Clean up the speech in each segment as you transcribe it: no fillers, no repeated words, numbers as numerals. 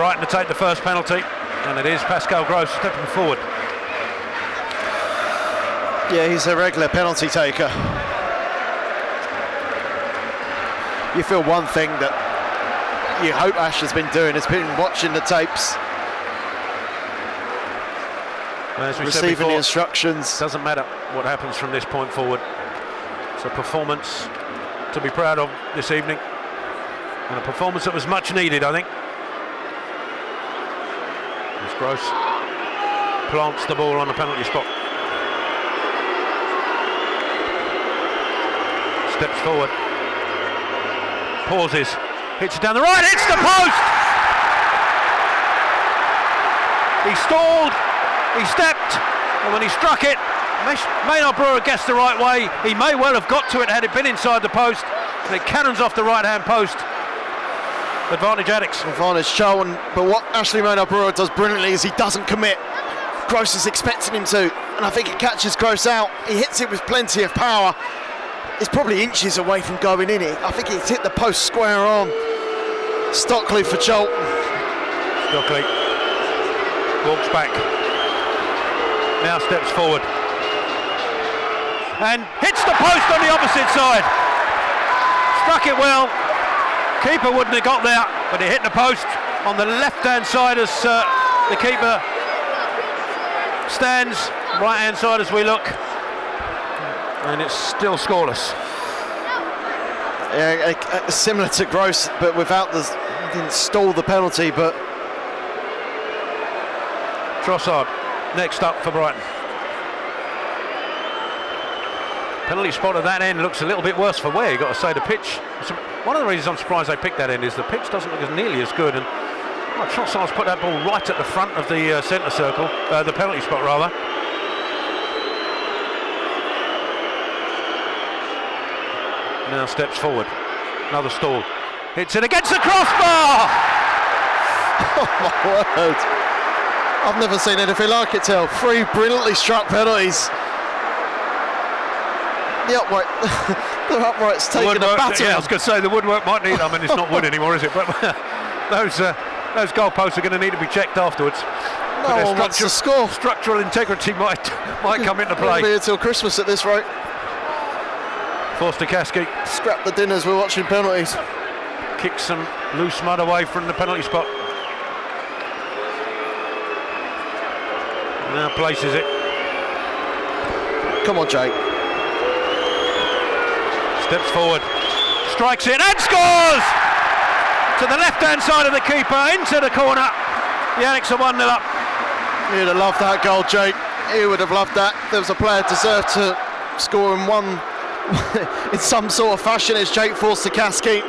Brighton to take the first penalty, and it is Pascal Gross stepping forward. Yeah, he's a regular penalty taker. You feel one thing that you hope Ash has been doing has been watching the tapes, as we receiving said before, the instructions. Doesn't matter what happens from this point forward. It's a performance to be proud of this evening, and a performance that was much needed, I think. As Gross plants the ball on the penalty spot. Steps forward, pauses, hits it down the right, hits the post! He stalled, he stepped, and when he struck it, Maynard Brewer guessed the right way. He may well have got to it had it been inside the post, and it cannons off the right-hand post. Advantage Addicks. Advantage Charlton, but what Ashley Maynard Brewer does brilliantly is he doesn't commit. Gross is expecting him to, and I think it catches Gross out. He hits it with plenty of power. It's probably inches away from going in it. I think it's hit the post square on. Stockley for Charlton. Stockley walks back, now steps forward, and hits the post on the opposite side. Struck it well. Keeper wouldn't have got there, but it hit the post on the left-hand side as the keeper stands. Right-hand side as we look. And it's still scoreless. Yeah, similar to Gross, but without the, he didn't stall the penalty, but Trossard next up for Brighton. Penalty spot at that end looks a little bit worse for wear, you've got to say. The pitch, one of the reasons I'm surprised they picked that end is the pitch doesn't look as nearly as good, and Trossard's put that ball right at the front of the centre circle, the penalty spot rather. Now steps forward, another stall, hits it against the crossbar! oh my word, I've never seen anything like it, Till. 3 brilliantly struck penalties. The upright's taking a batter. Yeah, I was going to say the woodwork might need, I mean it's not wood anymore, is it? But those goalposts are going to need to be checked afterwards. No one wants to score. Structural integrity might come into play. It'll be until Christmas at this rate. Forster Kasky. Scrap the dinners, we're watching penalties. Kicks some loose mud away from the penalty spot. Now places it. Come on, Jake. Steps forward, strikes it and scores! To the left-hand side of the keeper, into the corner. The Addicks are 1-0 up. He'd have loved that goal, Jake. He would have loved that. There was a player deserved to score in one in some sort of fashion. It's Jake Forster Kasky.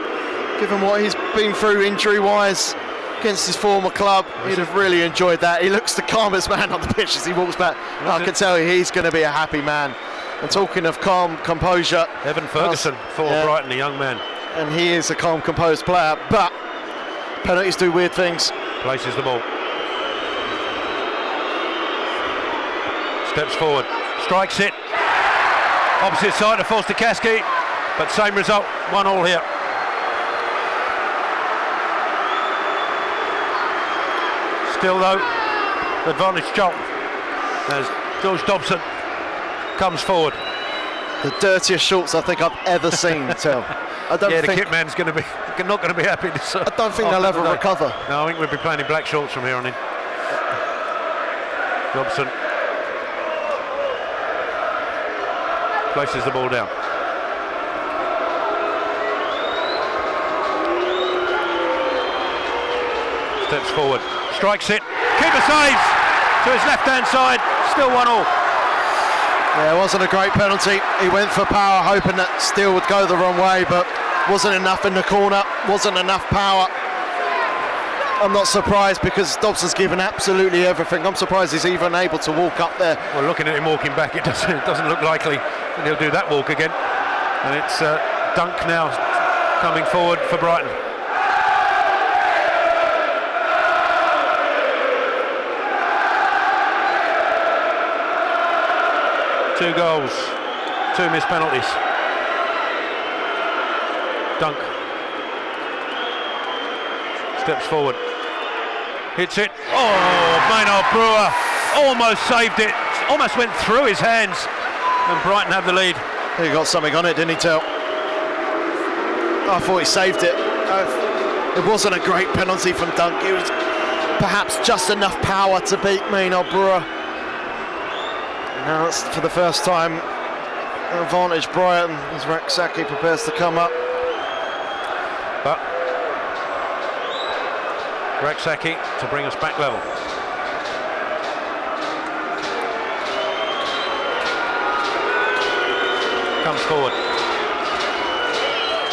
Given what he's been through injury-wise against his former club, he'd have really enjoyed that. He looks the calmest man on the pitch as he walks back. I can tell you he's going to be a happy man. And talking of calm composure, Evan Ferguson for Brighton, a young man. And he is a calm, composed player, but penalties do weird things. Places the ball. Steps forward, strikes it. Opposite side of Forster Kasky, but same result, 1-1 here. Still though, advantage Charlton as George Dobson comes forward. The dirtiest shorts I think I've ever seen, Tel. I don't think the kit man's not going to be happy. I don't think they'll ever recover. No, I think we'll be playing in black shorts from here on in. Dobson places the ball down. Steps forward, strikes it, keeper saves to his left-hand side, still 1-1. Yeah, it wasn't a great penalty. He went for power, hoping that Steele would go the wrong way, but wasn't enough in the corner, wasn't enough power. I'm not surprised because Dobson's given absolutely everything. I'm surprised he's even able to walk up there. Well, looking at him walking back, it doesn't look likely that he'll do that walk again. And it's Dunk now coming forward for Brighton. Two goals, 2 missed penalties. Dunk steps forward, Hits it. Oh, Maynard Brewer almost saved it. Almost went through his hands. And Brighton have the lead. He got something on it, didn't he, Tel? I thought he saved it. It wasn't a great penalty from Dunk. It was perhaps just enough power to beat Maynard Brewer. Now it's for the first time an advantage Brighton as Raksaki prepares to come up. But Raksaki to bring us back level. Comes forward.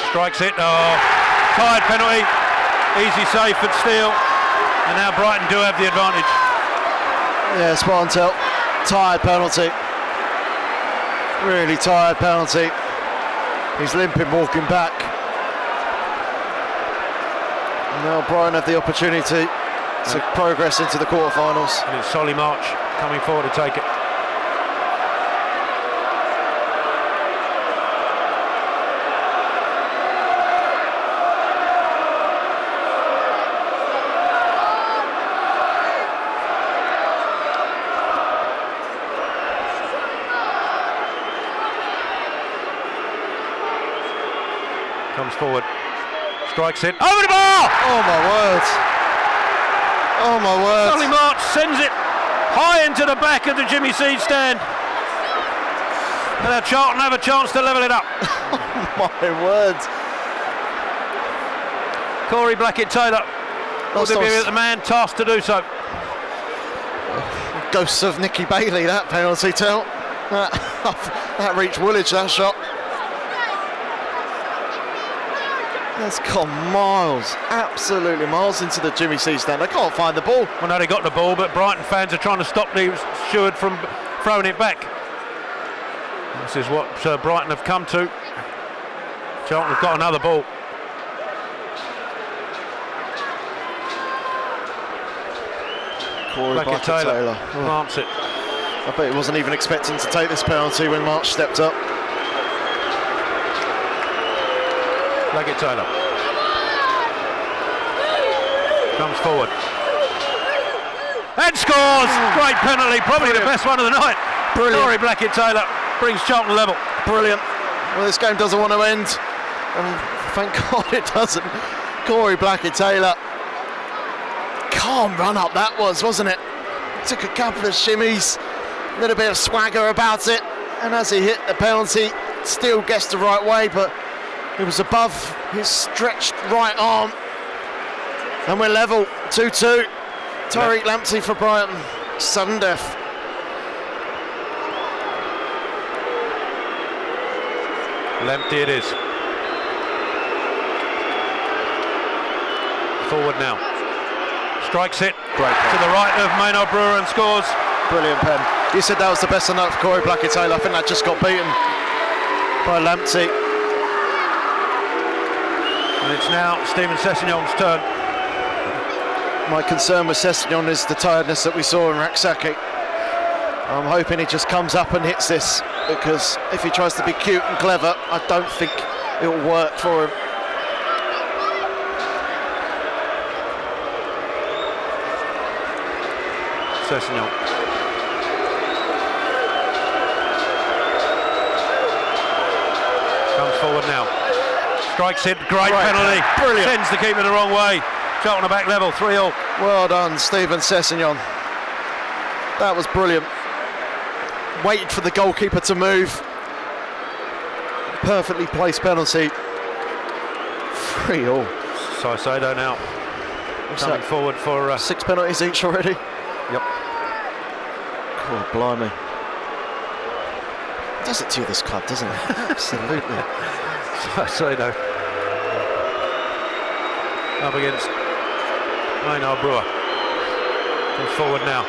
Strikes it. Oh, tired penalty. Easy save for Steele. And now Brighton do have the advantage. Yeah, spot on, Tel. Tired penalty. Really tired penalty. He's limping walking back. And now Brighton have the opportunity to progress into the quarterfinals. And it's Solly March coming forward to take it. Comes forward, strikes it, over the bar! Oh my word! Oh my word! Solly March sends it high into the back of the Jimmy Seed stand. And now Charlton have a chance to level it up. Oh my word! Corey Blackett-Taylor will be the man tasked to do so. Ghosts of Nicky Bailey, that penalty, Tel. That reached Woolwich, that shot. That's gone miles, absolutely miles into the Jimmy C stand. They can't find the ball. Well, no, they got the ball, but Brighton fans are trying to stop the steward from throwing it back. This is what Brighton have come to. Charlton have got another ball. Corey Blackett-Taylor plants it. I bet he wasn't even expecting to take this penalty when March stepped up. Blackett-Taylor comes forward and scores. Great penalty, probably the best one of the night. Brilliant. Corey Blackett-Taylor brings Charlton level. Brilliant. Well, this game doesn't want to end, and thank God it doesn't. Corey Blackett-Taylor, calm run up that was, wasn't it? Took a couple of shimmies, a little bit of swagger about it, and as he hit the penalty, still guessed the right way, but it was above his stretched right arm. And we're level, 2-2. Tariq Lamptey for Brighton, sudden death. Lamptey it is. Forward now. Strikes it. Great pen. To the right of Maynard Brewer and scores. Brilliant pen. You said that was the best enough for Corey Blackett-Taylor. I think that just got beaten by Lamptey. And it's now Stephen Sessegnon's turn. My concern with Sessignon is the tiredness that we saw in Raksaki. I'm hoping he just comes up and hits this, because if he tries to be cute and clever, I don't think it will work for him. Sessegnon. Comes forward now. Strikes it, great penalty. Brilliant. Sends the keeper the wrong way. Charlton are back level, 3-all. Well done, Stephen Sessegnon. That was brilliant. Waited for the goalkeeper to move. Perfectly placed penalty. 3-all. Saicedo now coming forward for 6 penalties each already. Yep. God, blimey. It does it to you, this club, doesn't it? Absolutely. Saicedo up against Maynard Brewer. Comes forward now.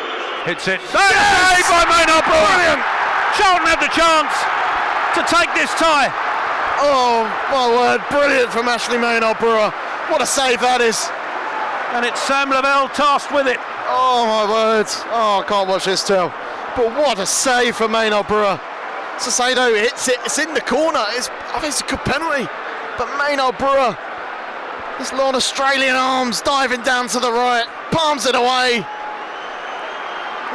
Hits it. Saved by Maynard Brewer. Brilliant. Charlton had the chance to take this tie. Oh my word, brilliant from Ashley Maynard Brewer. What a save that is. And it's Sam Lavelle tasked with it. Oh my word. Oh, I can't watch this too. But what a save from Maynard Brewer. Saicedo hits it, it's in the corner. I think it's a good penalty. But Maynard Brewer His long Australian arms diving down to the right, palms it away.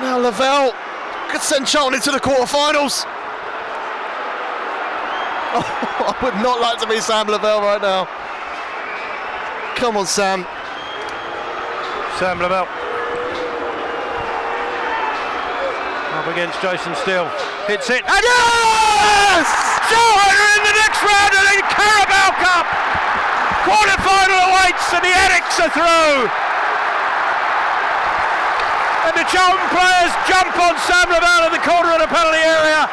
Now Lavelle could send Charlton into the quarterfinals. Oh, I would not like to be Sam Lavelle right now. Come on, Sam. Sam Lavelle. Up against Jason Steele. Hits it. And yes! Charlton are in the next round of the Carabao Cup. Quarter-final awaits and the Addicts are through. And the Charlton players jump on Sam Lavelle in the corner of the penalty area.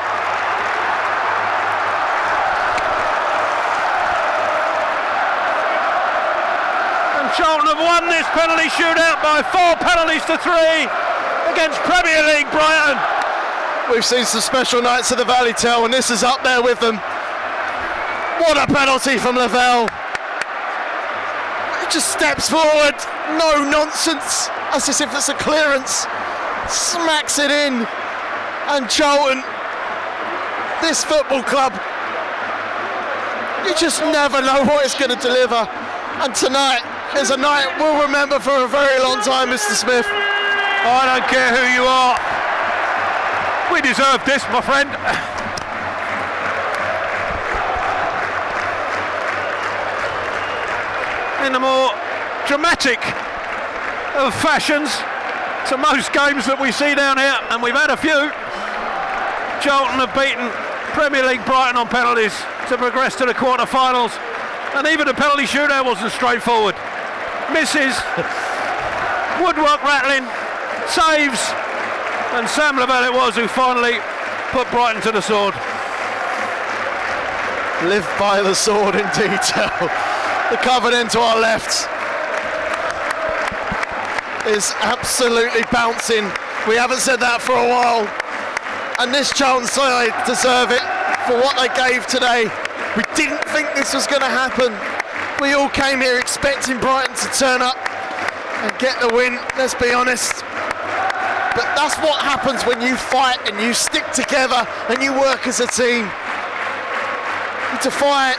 And Charlton have won this penalty shootout by 4 penalties to 3 against Premier League Brighton. We've seen some special nights at the Valley Tell, and this is up there with them. What a penalty from Lavelle. He just steps forward, no nonsense, as if it's a clearance, smacks it in, and Charlton, this football club, you just never know what it's going to deliver. And tonight is a night we'll remember for a very long time, Mr. Smith. I don't care who you are. We deserve this, my friend. In the more dramatic of fashions to most games that we see down here, and we've had a few, Charlton have beaten Premier League Brighton on penalties to progress to the quarter-finals, and even the penalty shootout wasn't straightforward. Misses, woodwork rattling, saves, and Sam Lavelle it was who finally put Brighton to the sword. Live by the sword in detail. The covered end to our left is absolutely bouncing. We haven't said that for a while. And this Charlton side deserve it for what they gave today. We didn't think this was going to happen. We all came here expecting Brighton to turn up and get the win, let's be honest. But that's what happens when you fight and you stick together and you work as a team. You defy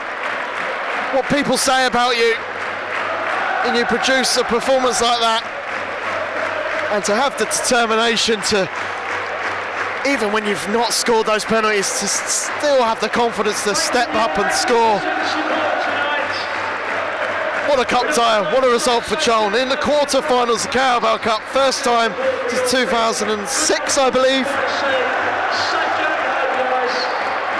what people say about you and you produce a performance like that. And to have the determination to, even when you've not scored those penalties, to still have the confidence to step up and score. What a cup tie, what a result for Charlton. In the quarter-finals of the Carabao Cup, first time since 2006, I believe.